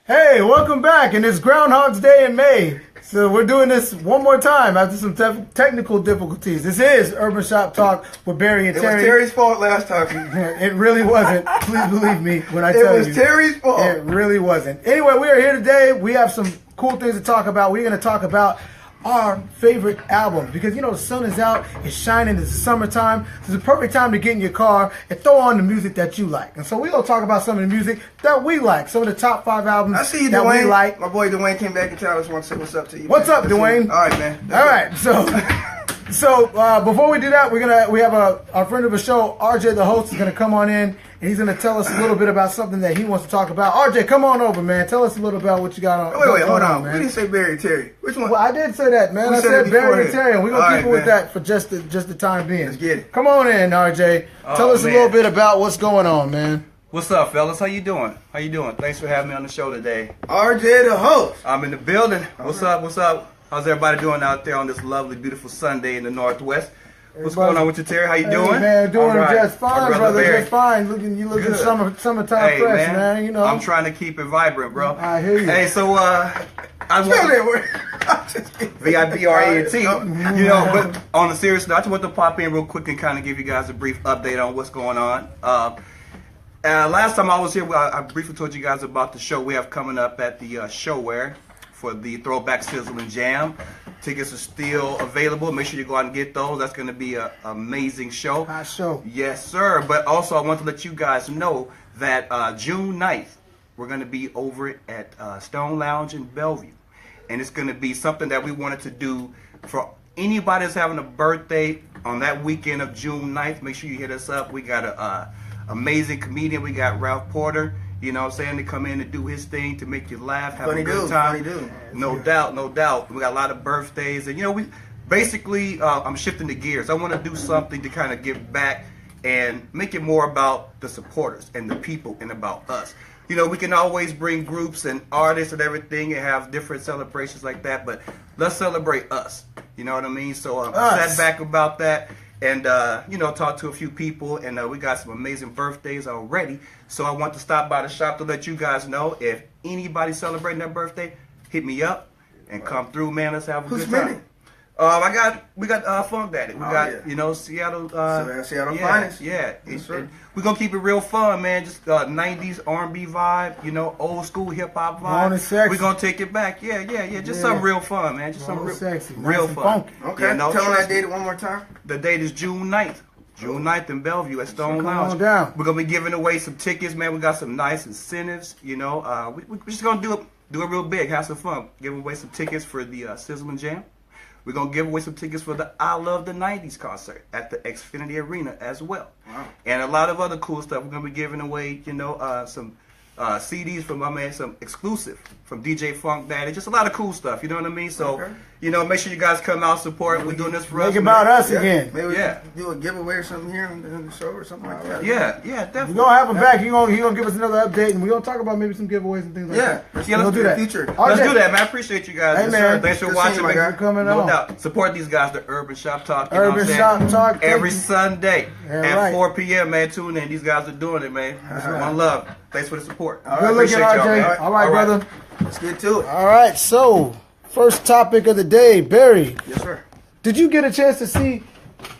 Hey, welcome back, and it's Groundhog's Day in May. So we're doing this one more time after some technical difficulties. This is Urban Shop Talk with Barry and Terry. It was Terry's fault last time. It really wasn't. Please believe me when I tell you. It was Terry's fault. It really wasn't. Anyway, we are here today. We have some cool things to talk about. We're going to talk about our favorite album because the sun is out, it's shining, it's summertime. It's the perfect time to get in your car and throw on the music that you like. And so we're gonna talk about some of the music that we like, some of the top 5 albums I see you, that Dwayne. We like. My boy Dwayne came back in town. I just want to say what's up to you. What's up, Dwayne? All right, man. All right, so before we do that, we have our friend of the show, RJ, the host, is gonna come on in. And he's going to tell us a little bit about something that he wants to talk about. RJ, come on over, man. Tell us a little about what you got on. Wait, hold on. Man. We didn't say Barry and Terry. Which one? Well, I did say that, man. I said Barry and Terry, and we're going to keep it with that for just the time being. Let's get it. Come on in, RJ. Tell us a little bit about what's going on, man. What's up, fellas? How you doing? Thanks for having me on the show today. RJ, the host. I'm in the building. What's up? How's everybody doing out there on this lovely, beautiful Sunday in the Northwest? What's going on with you, Terry? How you doing? Hey, man, doing just fine, brother. Barry. Just fine. You looking summertime fresh, man. I'm trying to keep it vibrant, bro. I hear you. Hey, so V-I-B-R-E-N-T. But on a serious note, I just want to pop in real quick and kind of give you guys a brief update on what's going on. Last time I was here, I briefly told you guys about the show we have coming up at the Showware for the Throwback Sizzle and Jam. Tickets are still available. Make sure you go out and get those. That's going to be an amazing show. Hot show. Yes, sir. But also, I want to let you guys know that June 9th, we're going to be over at Stone Lounge in Bellevue. And it's going to be something that we wanted to do for anybody that's having a birthday on that weekend of June 9th. Make sure you hit us up. We got an amazing comedian. We got Ralph Porter. You know what I'm saying? To come in and do his thing to make you laugh, have a good time. Funny dude. No doubt. We got a lot of birthdays. And, we basically, I'm shifting the gears. I want to do something to kind of give back and make it more about the supporters and the people and about us. We can always bring groups and artists and everything and have different celebrations like that, but let's celebrate us. You know what I mean? So I sat back about that. And, talk to a few people, and we got some amazing birthdays already. So I want to stop by the shop to let you guys know if anybody's celebrating their birthday, hit me up and come through, man. Let's have a good time. We got Funk Daddy. We got, Seattle. Seattle yeah, finest. Yeah. We're going to keep it real fun, man. Just 90s R&B vibe, old school hip hop vibe. We're going to take it back. Yeah. Just something real fun, man. Just something real sexy. Real fun. Funky. Okay. Tell them that date one more time. The date is June 9th. June 9th in Bellevue at Stone Lounge. Down. We're going to be giving away some tickets, man. We got some nice incentives, We're just going to do it real big, have some fun. Give away some tickets for the Sizzle and Jam. We're going to give away some tickets for the I Love the 90s concert at the Xfinity Arena as well. Wow. And a lot of other cool stuff. We're going to be giving away, some CDs from my man, some exclusive from DJ Funk Daddy. Just a lot of cool stuff, you know what I mean? So, make sure you guys come out, support. We're doing this for us. Make it about us again. Maybe we do a giveaway or something here on the show or something like that. Yeah, definitely. We're going to have him back. He's going to give us another update, and we're going to talk about maybe some giveaways and things like that. Let's do that. Future. Let's do that, man. I appreciate you guys. Hey, man. Thanks for watching. Thanks for coming on. No doubt. Support these guys, the Urban Shop Talk. Urban Shop Talk. Every Sunday at 4 p.m., man. Tune in. These guys are doing it, man. One love. Thanks for the support. Good looking, RJ. All right, brother. Let's get to it. All right, so first topic of the day, Barry. Yes, sir. Did you get a chance to see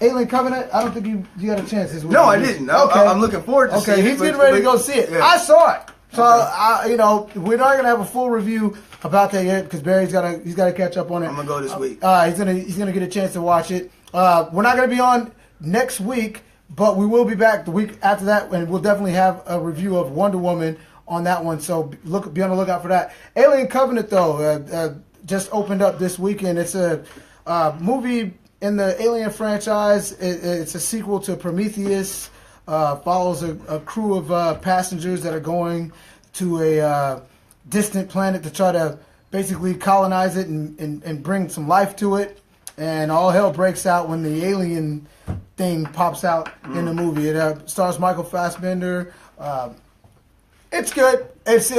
Alien Covenant? I don't think you had a chance this week. No, I didn't. Okay. I'm looking forward to seeing it. Okay, he's getting ready to go see it. Yeah. I saw it. So, we're not going to have a full review about that yet because Barry's got to catch up on it. I'm going to go this week. He's gonna get a chance to watch it. We're not going to be on next week, but we will be back the week after that, and we'll definitely have a review of Wonder Woman on that one, so be on the lookout for that. Alien Covenant, though, just opened up this weekend. It's a movie in the Alien franchise. It's a sequel to Prometheus. Follows a crew of passengers that are going to a distant planet to try to basically colonize it and bring some life to it. And all hell breaks out when the alien thing pops out in the movie. It stars Michael Fassbender. It's good. It's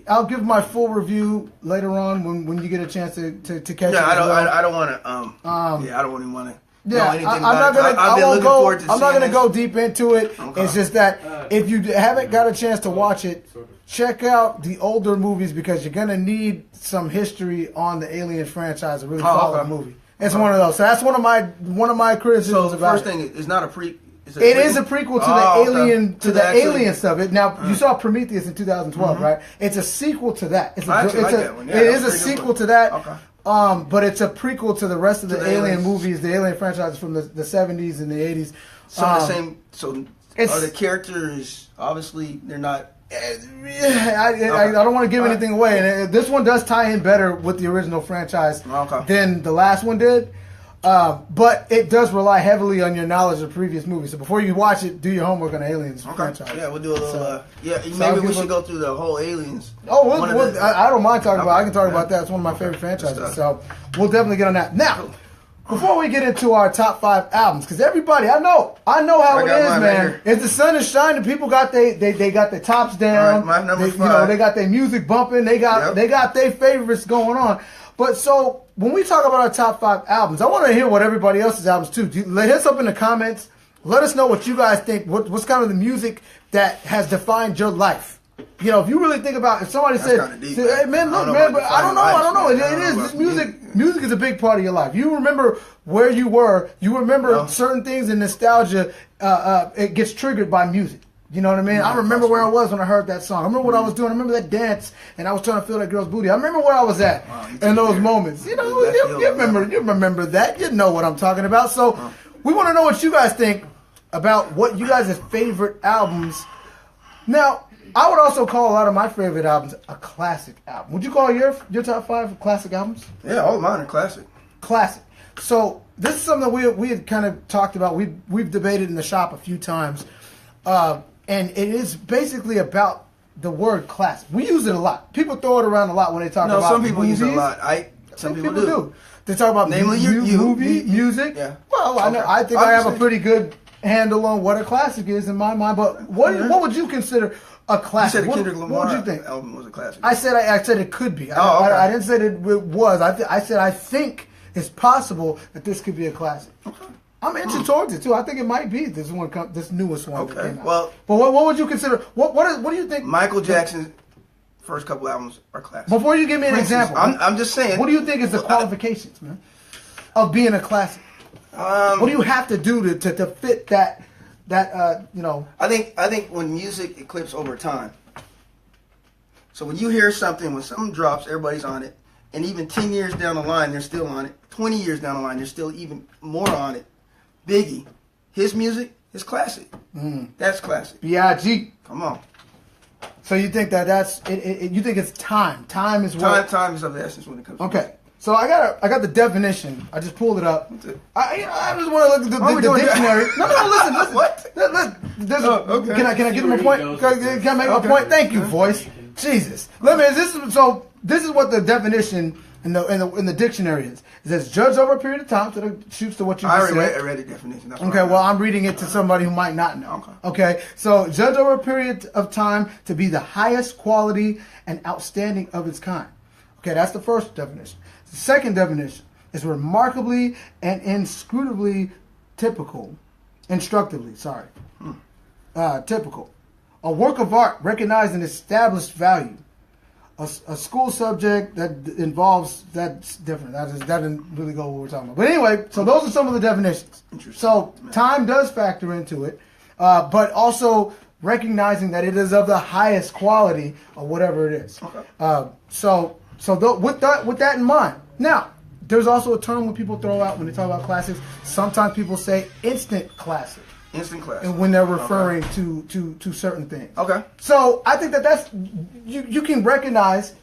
I'll give my full review later on when you get a chance to catch it. I don't want to. I don't even want to Yeah, know anything I'm about not it. gonna. I've been looking forward to I'm not seeing gonna go this. deep into it. Okay. It's just that if you haven't got a chance to watch it, check out the older movies because you're gonna need some history on the Alien franchise to really follow the movie. It's one of those. So that's one of my criticisms So the about first it. thing is not a pre. It is a prequel to the Alien okay. to the actual- Alien stuff. It, now you saw Prometheus in 2012, right? It's a sequel to that. It's I actually it's like a, that one. Yeah, it that's is a pretty good sequel one. to that. Okay. But it's a prequel to the rest of the the Alien Aliens. movies, the Alien franchises from the 70s and the 80s. Some of the same. So it's- are the characters obviously they're not. I don't want to give anything away, and this one does tie in better with the original franchise than the last one did. But it does rely heavily on your knowledge of previous movies. So before you watch it, do your homework on the Aliens franchise. Yeah, we'll do a little. So maybe I'll we give should go through the whole Aliens. Oh, One of the- I don't mind talking about it. I can talk Yeah. about that. It's one of my favorite franchises. stuff. So we'll definitely get on that. Now, before we get into our top 5 albums, because everybody, I know how I it got is, mine man. right here. If the sun is shining, people got they got their tops down. All right, my number they, 5. they got their music bumping. They got their favorites going on. But so when we talk about our top 5 albums, I want to hear what everybody else's albums too. Hit us up in the comments. Let us know what you guys think. What's kind of the music that has defined your life? You know, if you really think about, if somebody said, "Hey man, look, man," but I don't know. It is this music is a big part of your life. You remember where you were. You remember certain things, and nostalgia. It gets triggered by music. You know what I mean? I remember where I was when I heard that song. I remember what I was doing. I remember that dance, and I was trying to feel that girl's booty. I remember where I was at in those moments. You know, you remember that. You know what I'm talking about. So we want to know what you guys think about what you guys' favorite albums. Now, I would also call a lot of my favorite albums a classic album. Would you call your top 5 classic albums? Yeah, all mine are classic. Classic. So this is something that we had kind of talked about. We've debated in the shop a few times. And it is basically about the word classic. We use it a lot. People throw it around a lot when they talk about some people movies. use it a lot. Some people do. They talk about Namely, music. Yeah. Well, Okay. I think I have a pretty good handle on what a classic is in my mind. But what would you consider a classic? You said Kendrick Lamar what would you think? album was a classic. I said it could be. Okay. I didn't say that it was. I said I think it's possible that this could be a classic. Okay. I'm inching towards it too. I think it might be this newest one that came out. Well, but what would you consider? What do you think? Michael Jackson's first couple albums are classic. Before you give me an example, I'm just saying. What do you think is the qualifications, man, of being a classic? What do you have to do to fit that you know? I think when music eclipses over time. So when you hear something, when something drops, everybody's on it, and even 10 years down the line, they're still on it. 20 years down the line, they're still even more on it. Biggie, his music is classic. That's classic. B.I.G. Come on. So you think that's it? You think it's time? Time is what? Time is of the essence when it comes. Okay. So I got the definition. I just pulled it up. I just want to look at the dictionary. No, listen. What? Okay. Can I get to my point? Can I make my point? Thank you, voice. Jesus. This is what the definition in the dictionary is. It says judge over a period of time, so that shoots to what you just said. I read the definition. That's Okay, well, I'm reading it to somebody who might not know. Okay, so judge over a period of time to be the highest quality and outstanding of its kind. Okay, that's the first definition. The second definition is remarkably and inscrutably typical. Typical. A work of art recognized and established value. A school subject that involves, that's different. That doesn't really go what we're talking about. But anyway, so those are some of the definitions. So time does factor into it, but also recognizing that it is of the highest quality or whatever it is. With that in mind, now there's also a term when people throw out when they talk about classics. Sometimes people say instant classic. Instant classic. And when they're referring to certain things. Okay. So I think that's you can recognize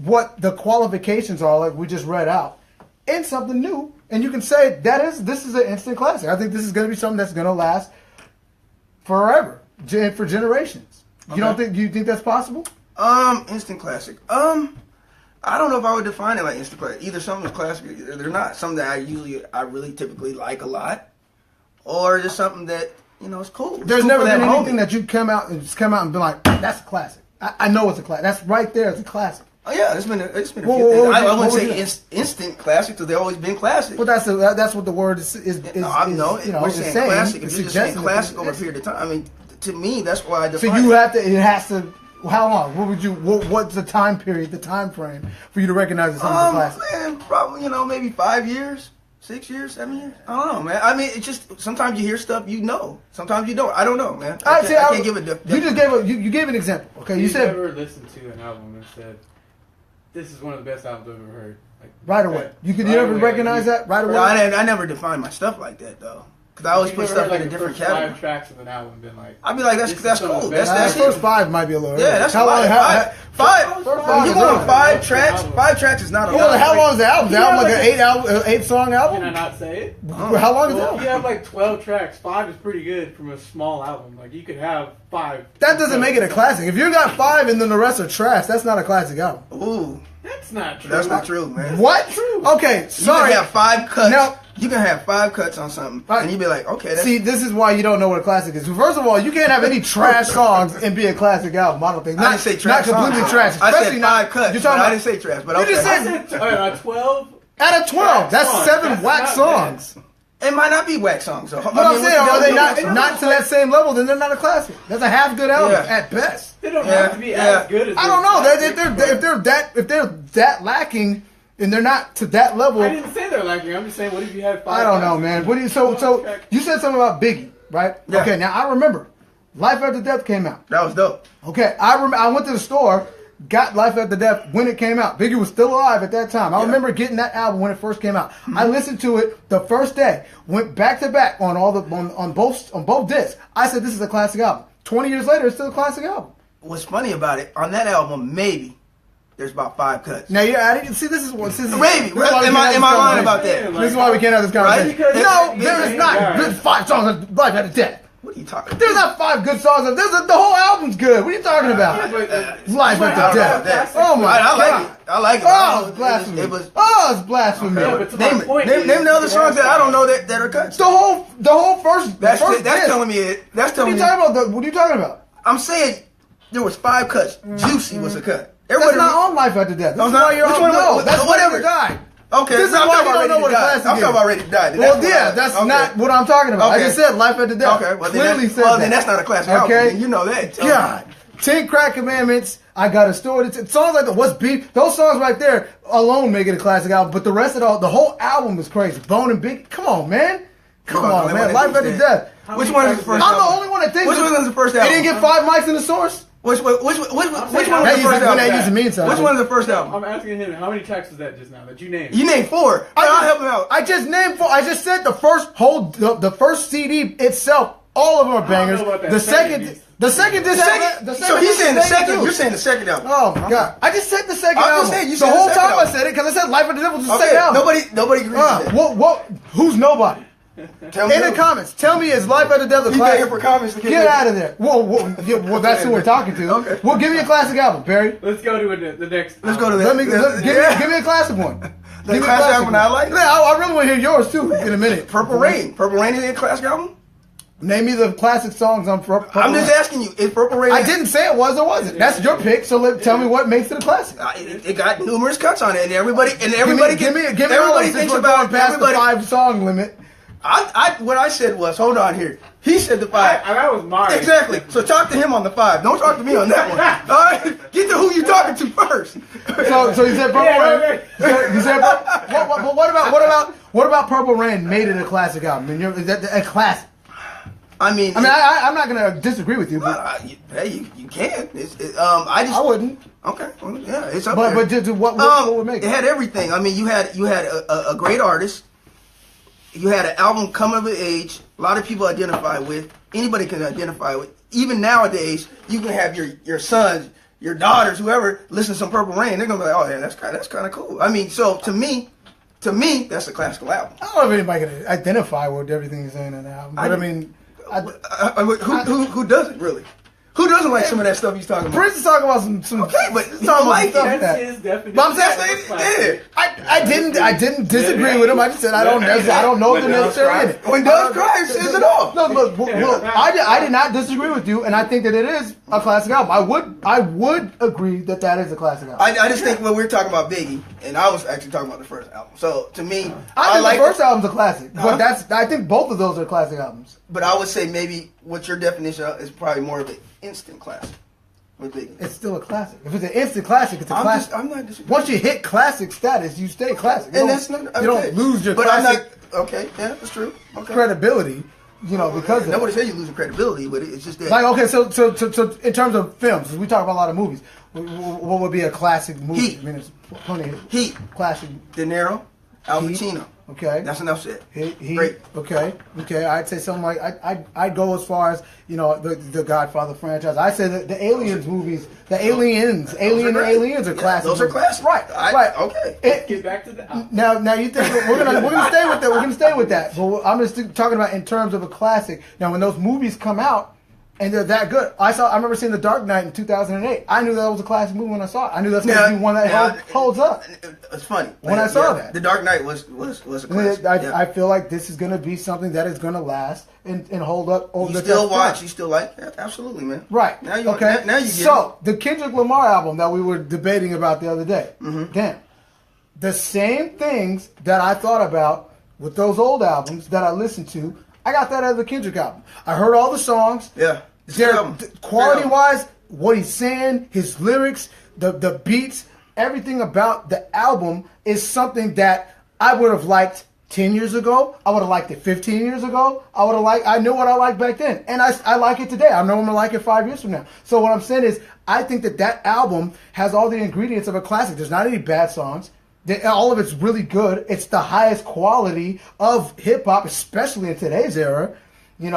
what the qualifications are, like we just read out, in something new, and you can say this is an instant classic. I think this is going to be something that's going to last forever, for generations. Okay. Do you think that's possible? Instant classic. I don't know if I would define it like instant classic. Either something's classic or they're not. Something that I really typically like a lot. Or just something that, is cool. There's never been anything that you come out and been like, that's a classic. I know it's a classic. That's right there. It's a classic. Oh yeah, it's been a few What things. would I you- what wouldn't would say you- instant classic because they've always been classic. Well, that's what the word is. No, I know. You know, We're it's saying saying, classic. it's If you're just saying suggesting classic that over a it's- period of time, I mean, to me, that's why I So define you it. have to. It has to. How long? What would you? What's the time period? The time frame for you to recognize that something's a classic? Man, probably maybe 5 years, 6 years, 7 years. I don't know, man. I mean, it's just sometimes you hear stuff you know, sometimes you don't. I don't know, man. I can't give it. You just gave you gave an example. Okay, you said never listened to an album and said, "This is one of the best albums I've ever heard." Like, right away. You right ever away, recognize like, that right away? I never define my stuff like that though, because I always you've put never stuff heard, in a the different first category. 5 tracks of an album and been like, I'd be like, This is that's some of cool. the That's best. The first it. 5 might be a little. Yeah, early. that's how a lot. long. Five. five You is know, not- 5 tracks. album. 5 tracks is not a Well, lot. how long is the album? The You album have like like an 8 song can I album? not say it? How long is the Well, if album? you have like 12 tracks, 5 is pretty good from a small album. Like you could have 5. That doesn't make it a classic. If you got 5 and then the rest are trash, that's not a classic album. Ooh, That's not true. that's not true, man. What? Okay, sorry. You can have 5 cuts. Now- You can have 5 cuts on something, Right. and you'd be like, okay, that's See, this is why you don't know what a classic is. First of all, you can't have any trash songs and be a classic album. I don't think. I didn't say trash. Not completely songs. trash. I Especially said not- 5 cuts. You're But talking I about didn't say trash. But You okay. just I said- said 12. out of 12. That's songs. 7 That's whack not songs. It might not be whack songs. So, But I'm saying, are they not to that same level? Then they're not a classic. That's a half good album Yeah. at best. They don't Yeah, have to be yeah. as good as I don't know. those If they're that lacking and they're not to that level, I didn't say they're lacking. I'm just saying, what if you had 5? I don't know, man. What do you? So you said something about Biggie, right? Yeah. Okay, now I remember Life After Death came out. That was dope. Okay, I went to the store, got Life After Death when it came out. Biggie was still alive at that time. I remember getting that album when it first came out. I listened to it the first day, went back to back on on both discs. I said this is a classic album. 20 years later, it's still a classic album. What's funny about it, on that album, maybe, there's about 5 cuts. Now, yeah, I didn't see. This is what. Maybe. Am I lying about that? This is why we can't have this conversation. Right? No, Because- there is not. There's 5 songs of Life After Death. What are you talking about? There's not 5 good songs. The whole album's good. What are you talking about? Life I After don't know Death. about that. Oh my I God. like it. I like it. Oh, it's blasphemy. It was, Oh, it's blasphemy. Yeah, but to my name point it. is, Name the other it songs has that I don't five. know that are cuts. The whole first. That's first that's disc. telling me it. That's What are telling you me. talking about? What are you talking about? I'm saying there was 5 cuts. Juicy was a cut. That's Everybody. not on Life After Death. This No, is it's not. why you're Which on. one- No, what- that's whatever. whatever died. Okay, This is I'm why talking you about don't know Ready what to a Die. classic I'm is. talking about Ready to Die. Well, yeah, that's okay. not what I'm talking about. Okay. I just said Life After Death. Okay, well, Clearly said well, that. then that's not a classic Okay. album. Then you know that. God. 10 Crack Commandments, I Got a Story. Songs like that, What's Beef? Those songs right there alone make it a classic album. But the rest of the whole album is crazy. Bone and Big. Come on, man. Come You're on, the man. only one Life that After thinks Death. Which one is the first I'm the album? only one that thinks Which one is the first It album? didn't get 5 mics in the source? Which one was the That first album? used to mean something. Which one is the first album? I'm asking him, how many tracks was that just now that you named? You named 4. I'll help him out. I just named 4. I just said the first CD itself. All of them are bangers. know about that The second second disc. So he's saying the disc second. too. You're saying the second album. Oh my God! I just said the second I'm album. just saying, you the said the whole second time album. I said it because I said Life After Death was the Okay, second album. nobody agrees with that. What? Who's nobody? Tell me In the who. comments, tell me is Life After Death a You classic? paying for comments to Get out of there. Well, that's who we're talking to. Okay. Well, give me a classic album, Barry. Let's go to the next. Let's go to Give that. me a classic one. The Give me a classic album one. I like? Yeah, I really want to hear yours too in a minute. Purple Rain. Purple Rain is a classic album? Name me the classic songs on Purple I'm just Rain. asking you, is Purple Rain... I didn't say it was or wasn't. That's your pick. So tell me what makes it a classic. It got numerous cuts on it, and everybody Give me everybody everybody thinks we're about going past the everybody. 5-song limit. What I said was, hold on here. He said the 5. That was Mario. Exactly. So talk to him on the 5. Don't talk to me on that one. All right. Get to who you talking to first. So you said Purple Yeah, Rain. okay. You said what about Purple Rain made it a classic album? I mean, is that a classic? I mean, I'm not gonna disagree with you, but hey, you can. I wouldn't. Okay. Well, yeah, it's up But there. just what would make It it? had everything. I mean, you had a great artist. You had an album coming of age. A lot of people identify with. Anybody can identify with. Even nowadays, you can have your sons, your daughters, whoever listen to some Purple Rain. They're gonna be like, oh yeah, that's kind of cool. I mean, so to me, that's a classical album. I don't know if anybody can identify with everything he's saying in the album, but I mean, Who doesn't really? Who doesn't like some of that stuff he's talking about? Prince is talking about some Okay, but he's you talking don't about like stuff it. That's that. his definition. But I'm of saying, a classic. I didn't disagree with him. I just said I don't know if they're necessarily in it. When Doves Cry says it all. No, look, I did not disagree with you, and I think that it is a classic album. I would agree that is a classic album. I just think when we're talking about Biggie, and I was actually talking about the first album. So to me, I think like the first album's a classic, Huh? but I think both of those are classic albums. But I would say maybe what your definition of is probably more of an instant classic with Biggie. It's still a classic. If it's an instant classic, it's a classic. I'm not disagreeing. Once you hit classic status, you stay classic. You And don't- that's not okay. You don't lose your but classic I'm not okay. Yeah, that's true. Okay. credibility, because of Nobody that. said you're losing credibility, but it's just that. Like, okay, so in terms of films, we talk about a lot of movies. What would be a classic movie? Heat. I mean, it's plenty of Heat. classic. De Niro, Al Heat. Pacino. Okay. That's enough said. He, Great. Okay. I'd say something like I'd go as far as the Godfather franchise. I say that the Aliens movies, the Aliens are classic. Those are classic. Right. Right. Okay. Get back to the album. Now you think we're gonna stay with that? We're gonna stay with that. But I'm just talking about in terms of a classic. Now, when those movies come out and they're that good, I remember seeing The Dark Knight in 2008. I knew that was a classic movie when I saw it. I knew that's gonna be one that holds up. It's funny When I saw that. The Dark Knight was a classic. I feel like this is gonna be something that is gonna last and hold up. Over You the still test of watch? time. You still like? Yeah, absolutely, man. Right. Now you okay. Now you get so the Kendrick Lamar album that we were debating about the other day. Mm-hmm. Damn. The same things that I thought about with those old albums that I listened to, I got that out of the Kendrick album. I heard all the songs. Yeah. Quality wise, what he's saying, his lyrics, the beats, everything about the album is something that I would have liked 10 years ago. I would have liked it 15 years ago. I knew what I liked back then. And I like it today. I know I'm going to like it 5 years from now. So what I'm saying is, I think that album has all the ingredients of a classic. There's not any bad songs. All of it's really good. It's the highest quality of hip hop, especially in today's era. And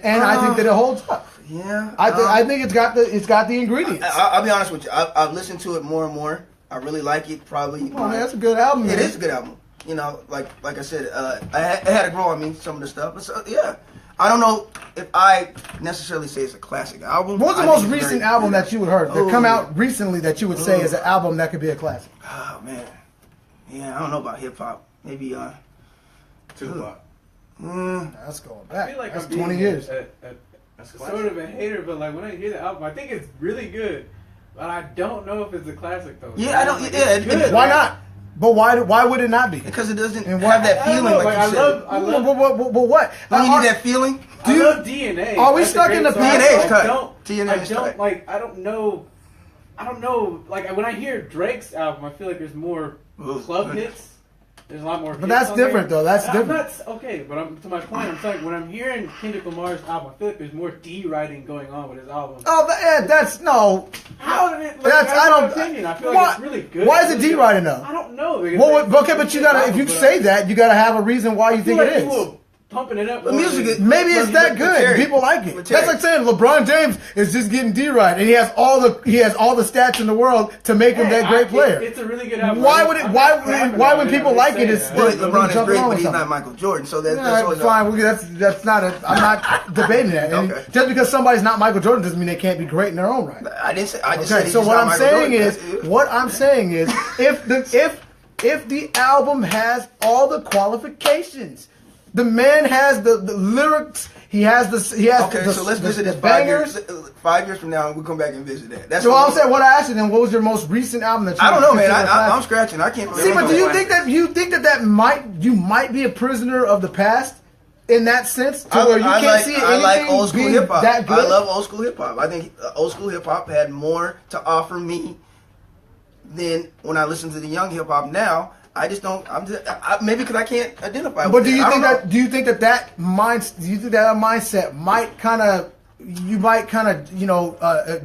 I think that it holds up. Yeah. I think it's got the ingredients. I'll be honest with you. I've listened to it more and more. I really like it. Probably. Well, man, that's a good album. It man. is a good album. Like I said, it had to grow on me, some of the stuff. But so, yeah, I don't know if I necessarily say it's a classic album. What's the I most think it's recent very album good. that you would heard that come out recently that you would say is an album that could be a classic? Oh man, yeah, I don't know about hip hop. Maybe Tupac. That's going I back. feel like That's I'm being 20 years. Sort of a hater, but like when I hear the album, I think it's really good. But I don't know if it's a classic though. Yeah, I don't. Like, Yeah, it's good. Why not? But why would it not be? because it doesn't And have that I don't feeling know, like I you said. love But what? Don't you need that feeling? I love DNA. Are we That's a stuck great in the song. DNA 's I tight. don't. DNA I 's don't tight. like. I don't know. Like when I hear Drake's album, I feel like there's more club hits. There's a lot more. But hits that's on different, there. though. That's I'm different. not okay, but to my point, I'm saying when I'm hearing Kendrick Lamar's album, I feel like there's more D writing going on with his album. Oh, that's no. How did it? Like, That's that's I my don't. opinion. I feel why, like it's really good. Why It's is it really D good. writing though? I don't know. because Well, it's okay, but you gotta. If album, you but say that, you gotta have a reason why you I think feel it like is. people pumping it up. The more music than- is- Maybe it's that good. Terry, People like it. but Terry- That's like saying LeBron James is just getting D-right, and he has all the stats in the world to make him that great player. It's a really good album. Why I'm would it? not Why crapping why on when it, people I'm like just it? It's saying But that. LeBron is jumping great, on but he's something. not Michael Jordan. So that's Yeah, always fine. That's not. I'm not debating that. And Okay. just because somebody's not Michael Jordan doesn't mean they can't be great in their own right. I didn't say. I just Okay, said. so he's what not I'm Michael saying Jordan. is, That's it. what I'm saying is, if the album has all the qualifications, the man has the lyrics. He has Okay, the, so let's the, visit the this 5 years. bangers. 5 years from now, we'll come back and visit that. That's So what I'm saying, what I asked you then, what was your most recent album that you I don't know, man. consider a I'm classic? scratching. I can't. See, but do you think that you might be a prisoner of the past in that sense, to where you can't see anything I like old school being hip hop. that good? I love old school hip hop. I think old school hip hop had more to offer me than when I listen to the young hip hop now. I just don't. Maybe because I can't identify. But with do it. you I don't think know. do you think that mindset might kind of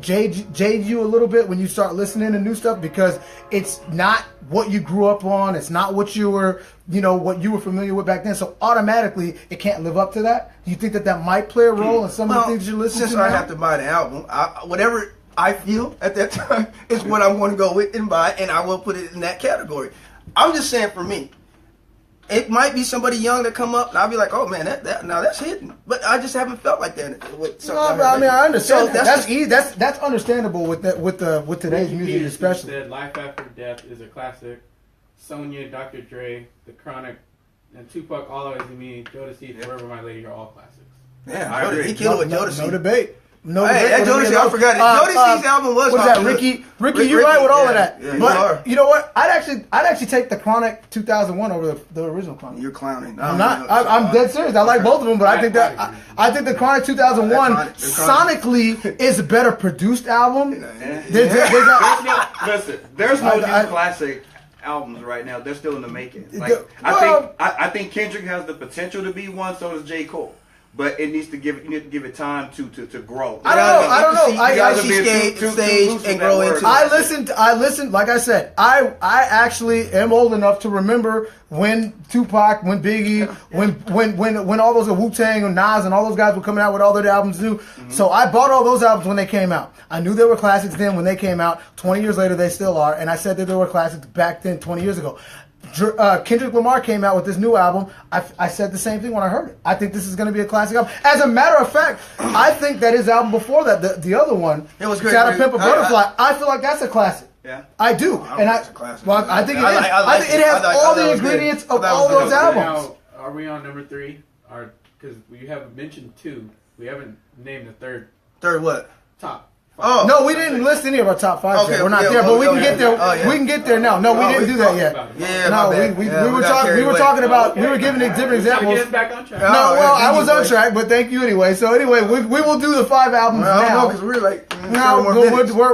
jade you a little bit when you start listening to new stuff, because it's not what you grew up on, it's not what you were familiar with back then, so automatically it can't live up to that? Do you think that might play a role in some of the things you listen since to now? I have to buy the album, whatever I feel at that time is what I'm going to go with and buy, and I will put it in that category. I'm just saying, for me, it might be somebody young that come up, and I'll be like, oh man, now that's hidden. But I just haven't felt like that. With No, but I mean, I understand. So That's understandable with today's music, especially. Said Life After Death is a classic. Sonya, Dr. Dre, The Chronic, and Tupac, All Eyes on Me, Jodeci, Forever My Lady are all classics. Yeah, he killed it with Jodeci. No debate. No, hey, that Jodeci, I forgot it. Jodeci's album was what's that, Ricky? You're right with all of that. Yeah, but you know what? I'd actually take the Chronic 2001 over the original Chronic. You're clowning. I'm not. I'm dead serious. I like both of them, but I think that I think the Chronic 2001 sonically is a better produced album. Listen, there's no new classic albums right now. They're still in the making. Like, I think Kendrick has the potential to be one. So does J. Cole. But it needs to give it time to grow. I don't know. I see stage and grow into it. I listened. Like I said, I actually am old enough to remember when Tupac, when Biggie, when all those Wu-Tang and Nas and all those guys were coming out with all their albums new. Mm-hmm. So I bought all those albums when they came out. I knew they were classics then when they came out. 20 years later, they still are. And I said that they were classics back then, 20 years ago. Kendrick Lamar came out with this new album. I said the same thing when I heard it. I think this is going to be a classic album. As a matter of fact, I think that his album before that, the other one, it was great. Shout Out Pimp a Butterfly. I feel like that's a classic. Yeah, I do. It's a classic. Well, I think it is. I think it has all the ingredients of all those albums. Now, are we on number 3? Because we have mentioned 2. We haven't named the third. Third what? Top. Oh no, we didn't list any of our top 5. Okay, We're not there, but we can get there. We can get there now. No, we didn't do that yet. Yeah, no, we were talking. We were talking about. We were giving different examples. Get us back on track. No, well, I was on track, but thank you anyway. So anyway, we will do the 5 albums now. Because we're like,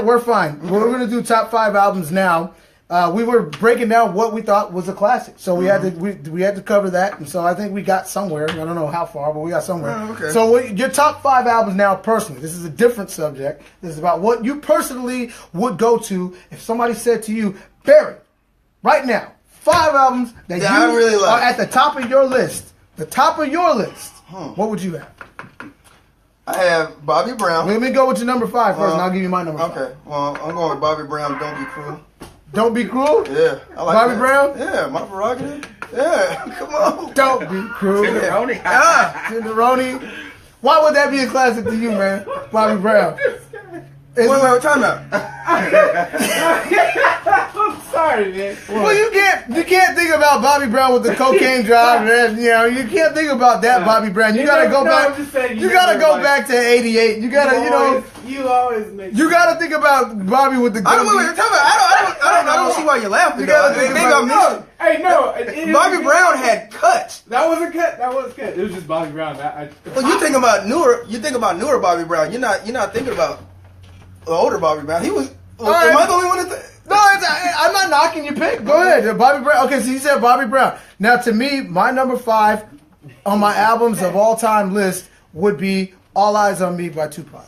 we're fine. We're going to do top 5 albums now. We were breaking down what we thought was a classic, so we had to cover that, and so I think we got somewhere. I don't know how far, but we got somewhere. Okay. So your top 5 albums now, personally. This is a different subject. This is about what you personally would go to if somebody said to you, Barry, right now, 5 albums that you really like are at the top of your list. The top of your list. What would you have? I have Bobby Brown. Let me go with your number 5 first, and I'll give you my number 5. Okay. Well, I'm going with Bobby Brown. Don't Be Cruel. Don't Be Cruel? Yeah. I like Bobby that. Brown? Yeah, my prerogative. Yeah, come on. Don't Be Cruel. Tenderoni. Tenderoni. Why would that be a classic to you, man? Bobby Brown. Wait, time out. I'm sorry, man. Well, you can't think about Bobby Brown with the cocaine drive, and you can't think about that Bobby Brown. You gotta go back. You gotta go back to '88. You gotta, You always make. You gotta think about Bobby with the. Wait, time out. I don't see why you're laughing. You gotta think about. Hey, no. Bobby Brown had cuts. That was a cut. That was a cut. It was just Bobby Brown. Well, you think about newer. You think about newer Bobby Brown. You're not thinking about the older Bobby Brown. He was. Am I the only one that? No, I'm not knocking your pick. Go ahead, Bobby Brown. Okay, so you said Bobby Brown. Now, to me, my number 5 on my albums of all time list would be "All Eyes on Me" by Tupac.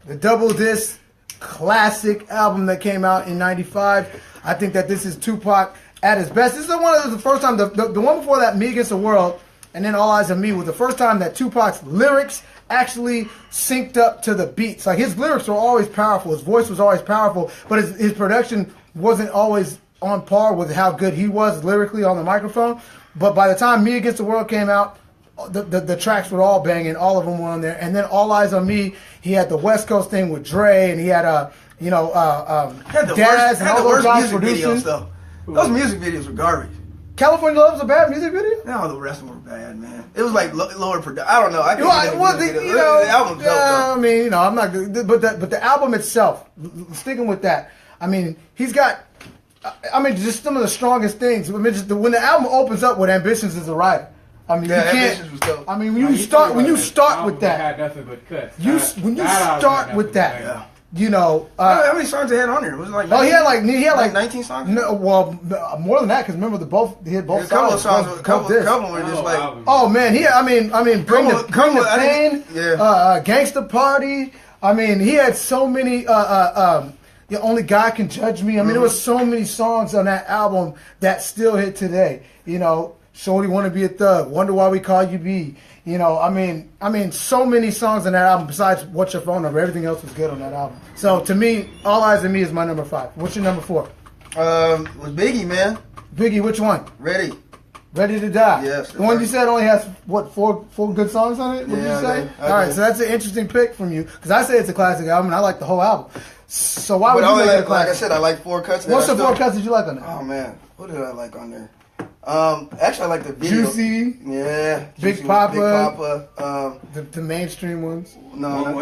The double disc classic album that came out in '95. I think that this is Tupac at his best. This is the first time. The one before that, "Me Against the World," and then "All Eyes on Me" was the first time that Tupac's lyrics actually synced up to the beats. Like, his lyrics were always powerful, his voice was always powerful, but his production wasn't always on par with how good he was lyrically on the microphone. But by the time "Me Against the World" came out, the tracks were all banging, all of them were on there. And then "All Eyes on Me," he had the West Coast thing with Dre, and he had Daz and all those guys producing. Those music videos were garbage. California Love was a bad music video? No, the rest of them were bad, man. It was like lower production. I don't know. I can't the album's dope, I mean, I'm not good, but the album itself, sticking with that. I mean, he's got. I mean, just some of the strongest things. I mean, when the album opens up with "Ambitions" as a writer. I mean, you can't. Was dope. I mean, when you start with that, had nothing but cuts. When you start with that. Yeah. How many songs they had on here? Was it like? He had like 19 songs. No, well, more than that, because remember he had both a couple of songs. A couple were just like. Oh man, I mean, bring the pain. Yeah. Gangsta Party. I mean, he had so many. Only God Can Judge Me. I mean, there was so many songs on that album that still hit today. Shorty Wanna Be a Thug. Wonder Why We Call You B. I mean, so many songs on that album besides What's Your Phone Number. Everything else was good on that album. So to me, All Eyes on Me is my number 5. What's your number 4? Was Biggie, man. Biggie, which one? Ready. Ready to Die. Yes. The one you said only has, what, four good songs on it? What did Yeah, you say? I did. All right, so that's an interesting pick from you. Because I say it's a classic album, and I like the whole album. So why would But you only make it a like I classic? said, I like 4 cuts. What's the 4 cuts that you like on there? Oh man, what did I like on there? Actually, I like the video. Juicy. Yeah. Big Juicy Papa. Big Papa. The mainstream ones. No.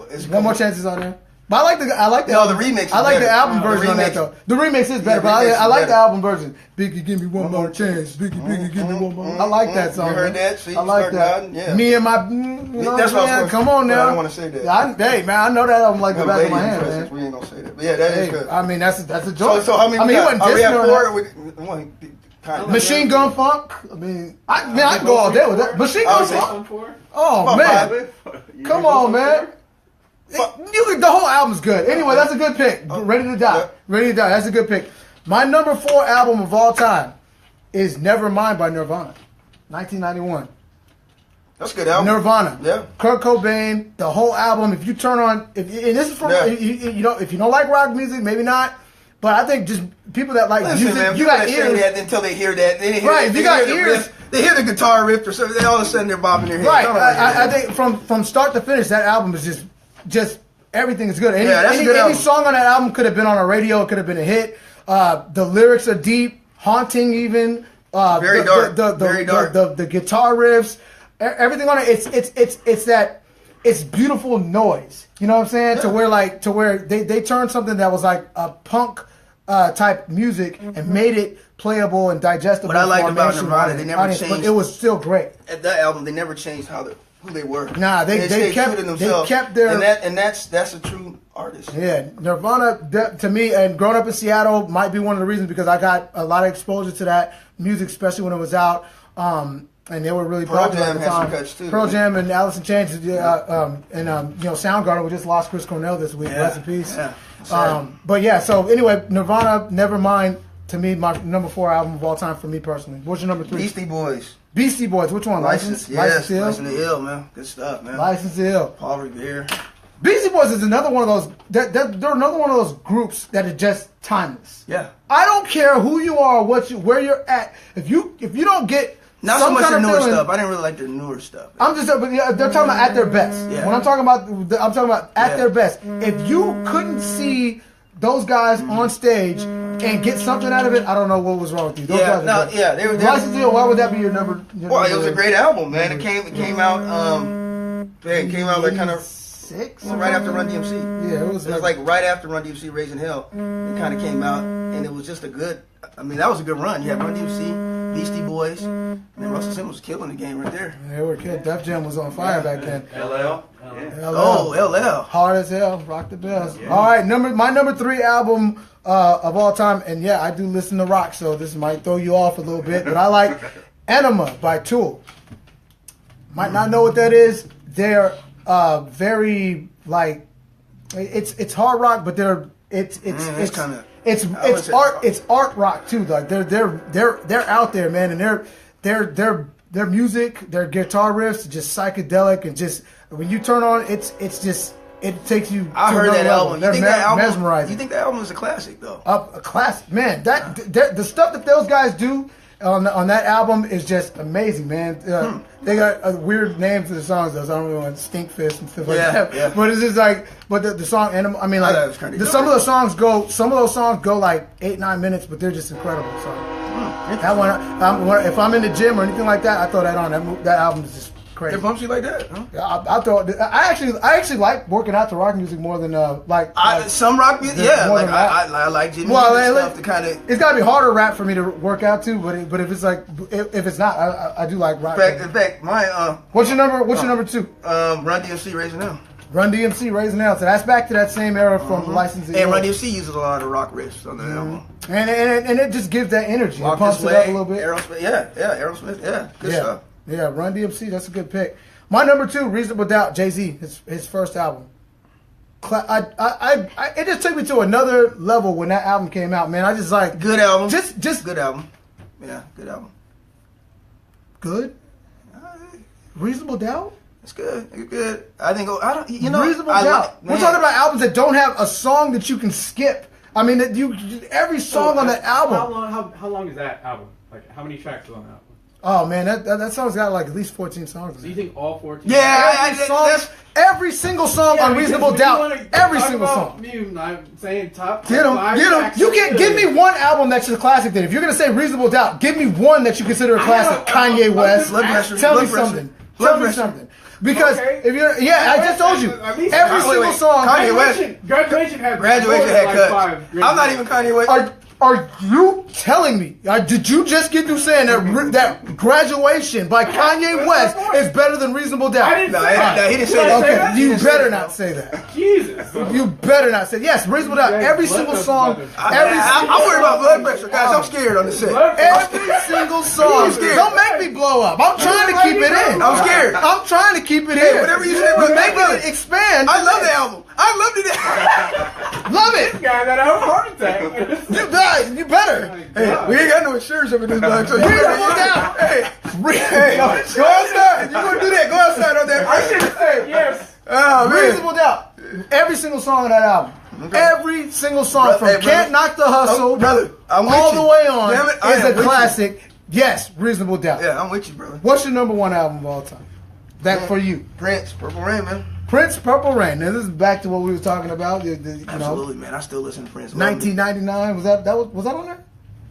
It's One More Chances on there. But I like the No, album. the remix is I like the better. album The version on that remix- though. The remix is better, Yeah, but remix I is like the better. album version. Biggie, give me one more chance. Biggie, give me one more. I like that song. You heard man. that? See, I like start that. nodding, yeah. Me and my. You know That's what what I I'm saying? was Come on but now. I don't want to say that. Hey man, I know that album like the Her back of lady my hand, impressions, man. we ain't gonna say that. But yeah, that is Hey, good. I mean that's a joke. So how many I mean, we he got? wasn't Are we at dissing 4? on One, kind of. Machine Gun Funk. I mean, I can go all day with that. Machine Gun see. Funk. 4? Oh About man, You come go on, for man. The whole album's good. Anyway, that's a good pick. Ready to Die. Yeah. Ready to Die. That's a good pick. My number 4 album of all time is Nevermind by Nirvana, 1991. That's a good album. Nirvana. Yeah. Kurt Cobain. The whole album. If you turn on, and this is from Yeah. if you don't like rock music, maybe not. But I think just people that like Listen, music, man, you people got that say ears. that until they hear that. They hear Right, that, if you they got hear the ears- riff, they hear the guitar riff or something. They all of a sudden they're bobbing their head. Right. Don't worry. I think from start to finish, that album is just everything is good. Yeah, that's a good any album. song on that album could have been on a radio. It could have been a hit. The lyrics are deep, haunting even. Very dark. Very dark. The guitar riffs, everything on it. It's beautiful noise. You know what I'm saying? Yeah. To where they turned something that was like a punk type music and made it playable and digestible. What I liked for a about mainstream Nirvana, they never audience, changed. but it was still great. At that album, they never changed who they were. Nah, they stayed kept- true to they themselves. kept their- and that's a true artist. Yeah, Nirvana, to me, and growing up in Seattle might be one of the reasons because I got a lot of exposure to that music, especially when it was out. And they were really Pearl popular Jam at the had some time. cuts, too. Pearl Jam and Alice in Chains, Soundgarden. We just lost Chris Cornell this week. Yeah, Rest in peace. yeah. Sad. But yeah, so anyway, Nirvana, Nevermind, to me, my number 4 album of all time for me personally. What's your number 3? Beastie Boys. Beastie Boys. Which one? License. Yes. License to Ill? License to Ill, man. Good stuff, man. License to Ill. Paul Revere. Beastie Boys is another one of those. They're another one of those groups that are just timeless. Yeah. I don't care who you are, where you're at. If you don't get Not some so much kind their of newer feeling, stuff. I didn't really like their newer stuff. I'm just, but yeah, they're talking about at their best. Yeah. When I'm talking about at Yeah. their best. If you couldn't see those guys on stage and get something out of it, I don't know what was wrong with you. Those Yeah, guys are no, great. yeah, they were. License to Ill, why would that be your number? Well, it was a great album, man. It came out. It came out like kind of 6 right after Run DMC. Yeah, it was like right after Run DMC, Raising Hell. It kind of came out, and it was just a good. I mean, that was a good run. You had Run DMC, Beastie Boys, and then Russell Simmons was killing the game right there. They were kidding. Def Jam was on fire back then. LL. Oh, LL. Hard as hell, rock the bells. All right, my number 3 album of all time, and yeah, I do listen to rock, so this might throw you off a little bit, but I like Enema by Tool. Might not know what that is. They're very like it's hard rock, but it's kinda- it's I would say art rock. it's art rock too. Like they're out there, man, and their music, their guitar riffs, just psychedelic, and just when you turn on, it takes you. I to heard another that level. album. They're You think that album? mesmerizing. You think that album is a classic though? A classic, man. The stuff that those guys do on that album is just amazing, man. They got weird names to the songs, though. So I don't really want Stink Fist and stuff like that. Yeah. But it's just like, the song, and I mean, I like, thought it was kinda some of those songs go like 8-9 minutes, but they're just incredible. So that one, if I'm in the gym or anything like that, I throw that on. That album is just crazy. It bumps you like that, huh? I actually like working out to rock music more than Some rock music, yeah. more Like than rap. I like Jimmy Well, and like, stuff to kind of. It's got to be harder rap for me to work out to, but if it's like if it's not, I do like rap. In fact, my What's your number 2? Run DMC Raising Hell. Run DMC Raising Hell. So that's back to that same era from the licensing. And Run DMC uses a lot of rock riffs on the album. and it just gives that energy. Walk It pumps This it up a Way, little bit. Aerosmith, Aerosmith, good stuff. Yeah, Run DMC. That's a good pick. My number 2, Reasonable Doubt, Jay-Z, his first album. It just took me to another level when that album came out, man. I just like Good album. Just good album. Yeah, good album. good. Reasonable Doubt. It's good. It's good. I think I don't. You know, Reasonable I Doubt. like- We're man. talking about albums that don't have a song that you can skip. I mean, every song on that album. How long is that album? Like, how many tracks is on that album? Oh man, that song's got like at least 14 songs. Do you think all 14? Every single song on Reasonable Doubt. Every single song. I'm saying top. Get him. You can't give me one album that's a classic. Then, if you're gonna say Reasonable Doubt, give me one that you consider a classic. Kanye West. Tell me something. Tell me something. Because if you're, I just told you, every single song. Kanye West. Graduation had cuts. I'm not even Kanye West. Are you telling me? Did you just get through saying that Graduation by Kanye West is better than Reasonable Doubt? He didn't say that. Okay, you better not say that. Jesus. You better not say yes. Reasonable Doubt. Every single song. I'm worried about blood pressure, guys. I'm scared on the set. Every single song. Don't make me blow up. I'm trying to keep it in. I'm scared. I'm trying to keep it in. Whatever you say, but make it expand. I love the album. I loved it. Love it. This guy got a heart attack. You better. Hey, we ain't got no insurance over this bag, so you Reasonable Doubt. Hey, go outside. You gonna do that? Go outside on that. I should say yes. Oh, man. Reasonable Doubt. Every single song on that album. Okay. Every single song from Can't Knock the Hustle brother, all the way on Damn it, is a classic. Yes, Reasonable Doubt. Yeah, I'm with you, brother. What's your number one album of all time? That for you. Prince, Purple Rain, man. Prince, Purple Rain. Now this is back to what we were talking about. Absolutely, man. I still listen to Prince. 1999 was that on there?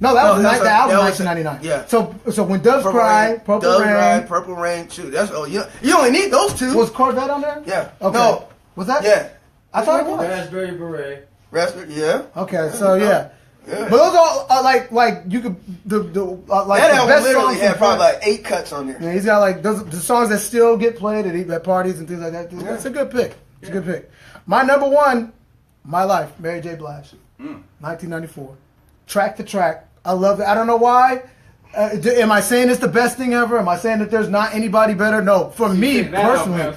No, that was the album. 1999. Yeah. So when Doves Cry, Purple Rain. Shoot, that's you only need those two. Was Corvette on there? Yeah. Okay. No. Was that? Yeah. I thought it was. Raspberry Beret. Raspberry. Yeah. Okay. So yeah. Yeah. But those are like you could like that the album best literally songs had probably like 8 cuts on there. Yeah, he's got like the songs that still get played at parties and things like that. It's a good pick. It's a good pick. My number one, My Life, Mary J. Blige, 1994, track to track. I love it. I don't know why. Am I saying it's the best thing ever? Am I saying that there's not anybody better? No. For me personally,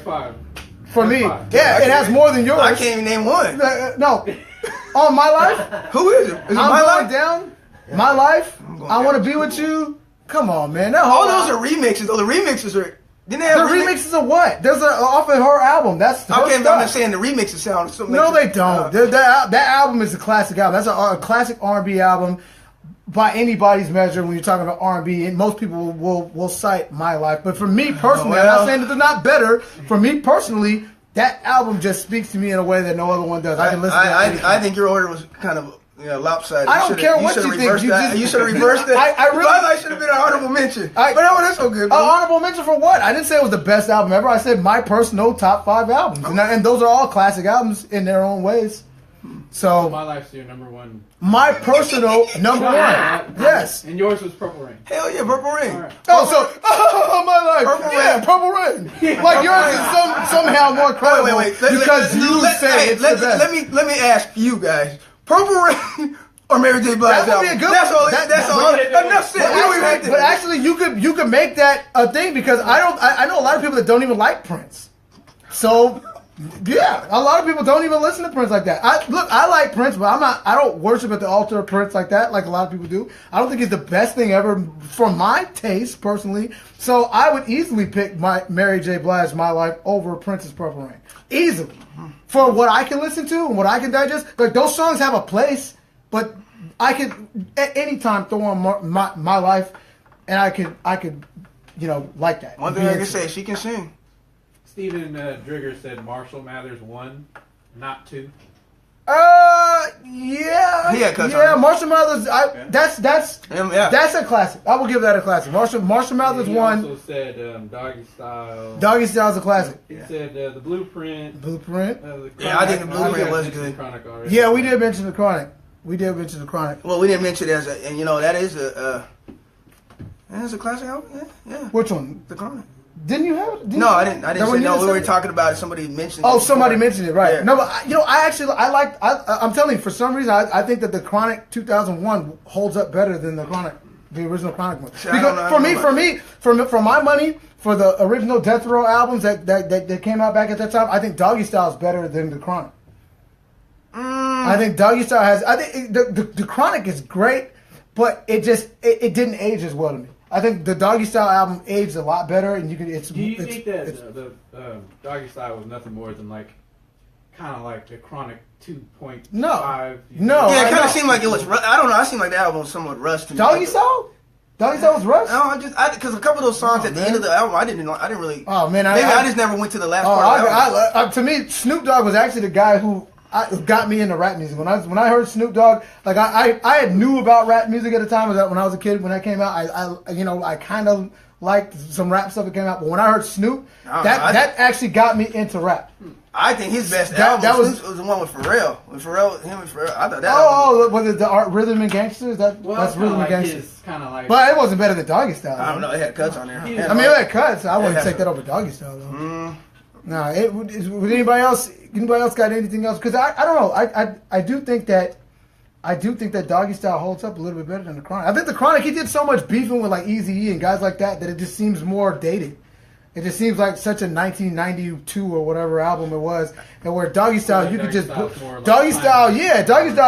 for me, yeah, it has more than yours. I can't even name one. No. On My Life? Who is it? Is it I'm My going Life? down. My Life. I Want to Be With You. Come on, man. All those are remixes. Oh, the remixes are. Didn't they have remixes of what? There's off of her album. That's her okay. stuff. I'm just saying the remixes sound. So No, they don't. That album is a classic album. That's a classic R&B album by anybody's measure. When you're talking about R&B, and most people will cite My Life. But for me personally, I'm not saying that they're not better. For me personally, that album just speaks to me in a way that no other one does. I can listen to it. I think your order was kind of lopsided. I don't care what you think. You should have reversed it. I really should have been an honorable mention. But that's so good. Honorable mention for what? I didn't say it was the best album ever. I said my personal top 5 albums. And those are all classic albums in their own ways. So My Life's your number one. My personal number one. Yes. And yours was Purple Rain. Hell yeah, Purple Rain. Right. My Life. Purple Rain. Like yours is somehow more credible. Wait. Because you say it's the best. Let me ask you guys. Purple Rain or Mary J. Blige That would be a good That's all. one. That's all. Enough said. But actually, you could make that a thing because I know a lot of people that don't even like Prince. So yeah, a lot of people don't even listen to Prince like that. I like Prince, but I don't worship at the altar of Prince like that, like a lot of people do. I don't think he's the best thing ever for my taste personally. So I would easily pick my Mary J. Blige, My Life over Prince's Purple Rain, easily. For what I can listen to and what I can digest, like those songs have a place, but I could at any time throw on my Life, and I could like that. One thing I can say, she can sing. Steven Drigger said Marshall Mathers 1, not 2. Yeah. Marshall Mathers. That's a classic. I will give that a classic. Marshall Mathers 1. He also said Doggy Style. Doggy Style is a classic. He said the Blueprint. I think the Blueprint was good. Yeah, we did mention the Chronic. Well, we didn't mention it that is a classic album. Yeah. Which one? The Chronic. Didn't you have it? No, I didn't say no. We were talking about it. Somebody mentioned it. Oh, somebody mentioned it, right. Yeah. No, but I'm telling you, for some reason, I think that the Chronic 2001 holds up better than the Chronic, the original Chronic one. Because for my money, for the original Death Row albums that came out back at that time, I think Doggy Style is better than the Chronic. I think Doggy Style has. I think the Chronic is great, but it didn't age as well to me. I think the Doggy Style album aged a lot better, and you can. Do you think that the Doggy Style was nothing more than kind of like the Chronic 2.5? No. Yeah, it kind of seemed like it was. I don't know. I seemed like the album was somewhat rushed. Doggy Style? Doggy Style was Rush? No, because a couple of those songs at the man. end of the album, I didn't really. Oh man, Maybe I just never went to the last Oh, part of the album. to me, Snoop Dogg was actually the guy who got me into rap music. When I heard Snoop Dogg, like I had knew about rap music at the time. When I was a kid, when that came out, I kind of liked some rap stuff that came out. But when I heard Snoop, that actually got me into rap. I think his best album was the one with Pharrell. Him and Pharrell. I thought that. Was it the Art Rhythm and Gangsters? That's Rhythm and Gangsters. Kind of like. But it wasn't better than Doggy Style. I don't know. It had cuts on there. I mean, it had cuts. I wouldn't take that over Doggy Style though. No, would anybody else? Anybody else got anything else? Because I don't know. I do think that Doggy Style holds up a little bit better than the Chronic. I think the Chronic, he did so much beefing with like Eazy-E and guys like that it just seems more dated. It just seems like such a 1992 or whatever album it was, and where Doggy Style you could just Doggy Style.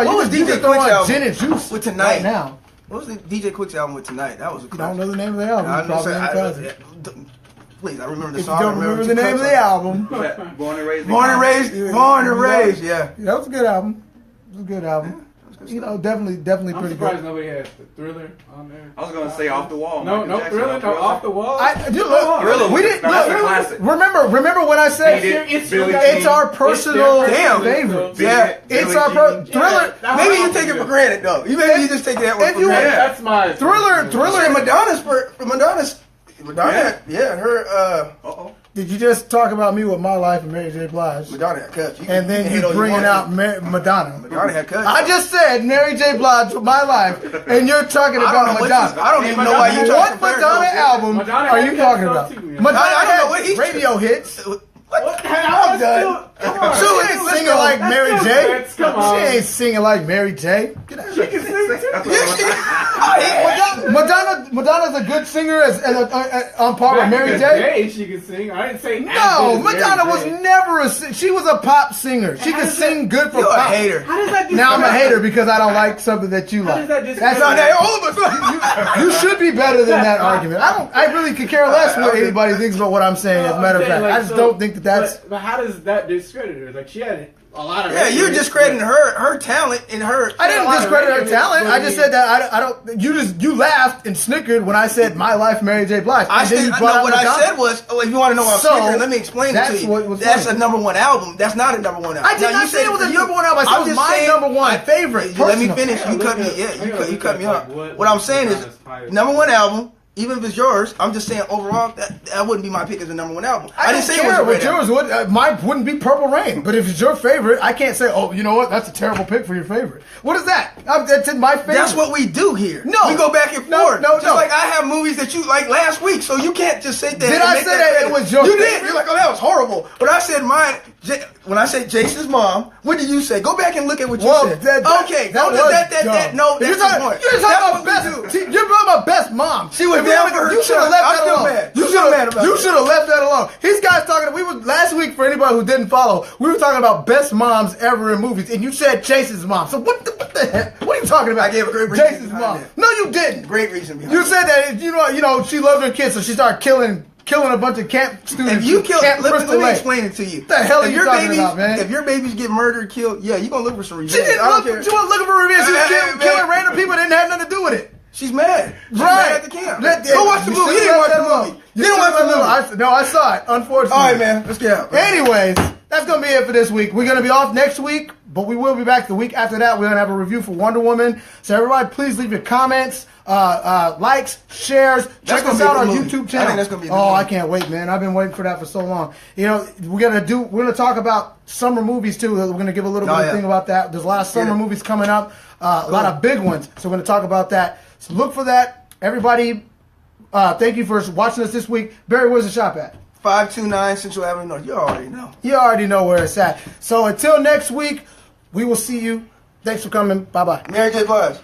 What was you DJ could throw Quick's on album gin and juice with Tonight? right now. What was the DJ Quick's album with Tonight? That was a You don't know the name of the album. You probably ain't cousin. Please, I remember the If you song. don't remember the name of the album, Born and raised. Born and Raised. Yeah. that was a good album. It was a good album. You know, definitely I'm pretty surprised good. nobody has the Thriller on there. I was gonna say Off the Wall. No, Michael Jackson, Thriller, no, Off the Wall. Thriller. We didn't That's a look. classic. Remember when I said it's our personal favorite. Yeah. It's our Thriller. Maybe you take it for granted though. Maybe you just take that one If for you- granted. That's my Thriller. And Madonna, her Did you just talk about me with My Life and Mary J. Blige? Madonna had cuts. And then you bringing out Madonna. Madonna had cuts. I just said Mary J. Blige with My Life, and you're talking about Madonna. I don't even know why you What Madonna album Madonna are had you cuts talking though, about? too, yeah. Madonna I don't know what had he's- radio hits. I'm done. She ain't singing like Mary J. Come on. She ain't singing like Mary J. Get out of here. Madonna's a good singer on par with Mary J. She can sing. I didn't say No, Madonna was never she was a pop singer. She could sing good for You're a pop. hater. How does that Now I'm a hater because I don't like something that you like. does that That's not discredit- all of us. You should be better than that argument. I really could care less what anybody thinks about what I'm saying. As a matter of fact, I just don't think that's. But how does that discredit her? Like she had a lot of. Yeah, you're discrediting her talent and her. I didn't discredit her talent. I just said that I don't. You laughed and snickered when I said My Life, Mary J. Blige. I said, no, what I said was, if you want to know what I'm saying, let me explain it to you. That's a number one album. That's not a number one album. I did not say it was a number one album. I said it was my number one favorite. Let me finish. You cut me. Yeah, you cut me off. What I'm saying is, number one album. Even if it's yours, I'm just saying overall that wouldn't be my pick as a number one album. I didn't say it was a what great yours album. would. Mine wouldn't be Purple Rain. But if it's your favorite, I can't say, oh, you know what? That's a terrible pick for your favorite. What is that? That's my favorite. That's what we do here. No. We go back and No, forth. no, Just no. like I have movies that you like last week, so you can't just say that. Did and I make say that credit. it was your You did. favorite? You're like, oh, that was horrible. But I said mine. When I said Jason's mom, what did you say? Go back and look at what you said. Okay, No, that's You're the point. talking about best. You're talking about best mom. She was down for her You should have child. left I'm that still alone. mad. You still mad about You that. should have left that alone. These guys talking. We were last week for anybody who didn't follow. We were talking about best moms ever in movies, and you said Jason's mom. So what the heck? What are you talking about? I gave a great reason Jason's behind mom. it. No, you didn't. Great reason behind You it. said that you know she loved her kids, so she started killing a bunch of camp students. If you kill, Camp let Crystal me Lake. explain it to you. What the hell are If you your talking babies, about, man? If your babies get murdered, killed, yeah, you gonna look for some revenge. She didn't I don't look. care. She wasn't looking for revenge. She was Man. killing random people that didn't have nothing to do with it. She's mad. She's Right. mad at the camp. Go watch the You movie. You should've didn't watch left the that alone. movie. You didn't watch the movie. No, I saw it. Unfortunately. All right, man. Let's get out. Anyways, that's gonna be it for this week. We're gonna be off next week, but we will be back the week after that. We're gonna have a review for Wonder Woman. So everybody, please leave your comments, likes, shares. That's Check us gonna out be a on good our movie. YouTube channel. I think that's gonna be a good Oh, movie. I can't wait, man. I've been waiting for that for so long. You know, we're gonna talk about summer movies too. We're gonna give a little bit of thing about that. There's a lot of summer movies coming up, a lot of big ones. So we're gonna talk about that. So look for that. Everybody, thank you for watching us this week. Barry, where's the shop at? 529 Central Avenue North. You already know. You already know where it's at. So until next week, we will see you. Thanks for coming. Bye-bye. Mary J. Blige.